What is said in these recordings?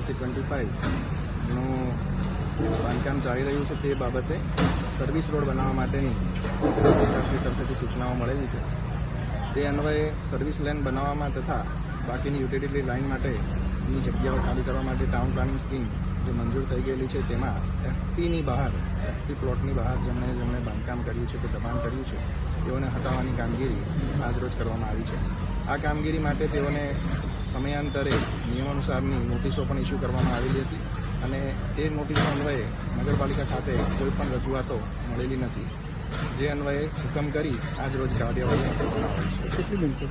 25નું બાંધકામ ચાલી રહ્યું છે. તે બાબતે સર્વિસ રોડ બનાવવા માટેની સરકારશ્રી તરફથી સૂચનાઓ મળેલી છે. તે અન્વયે સર્વિસ લેન બનાવવામાં તથા બાકીની યુટિલિટી લાઇન માટેની જગ્યાઓ ખાલી કરવા માટે ટાઉન પ્લાનિંગ સ્કીમ જે મંજૂર થઈ ગયેલી છે તેમાં એફપી પ્લોટની બહાર જેમણે બાંધકામ કર્યું છે કે દબાણ કર્યું છે તેઓને હટાવવાની કામગીરી આજરોજ કરવામાં આવી છે. આ કામગીરી માટે તેઓને સમયાંતરે નિયમાનુસારની નોટિસો પણ ઇસ્યુ કરવામાં આવેલી હતી અને તે નોટિસો અન્વયે નગરપાલિકા ખાતે કોઈ પણ રજૂઆતો મળેલી નથી, જે અન્વયે હુકમ કરી આજરોજ કાર્યવાહી કરવામાં આવી છે. કેટલી મિલકતો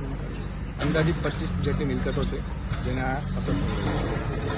અંદાજિત 25 જેટલી મિલકતો છે જેને આ અસર થઈ રહી છે.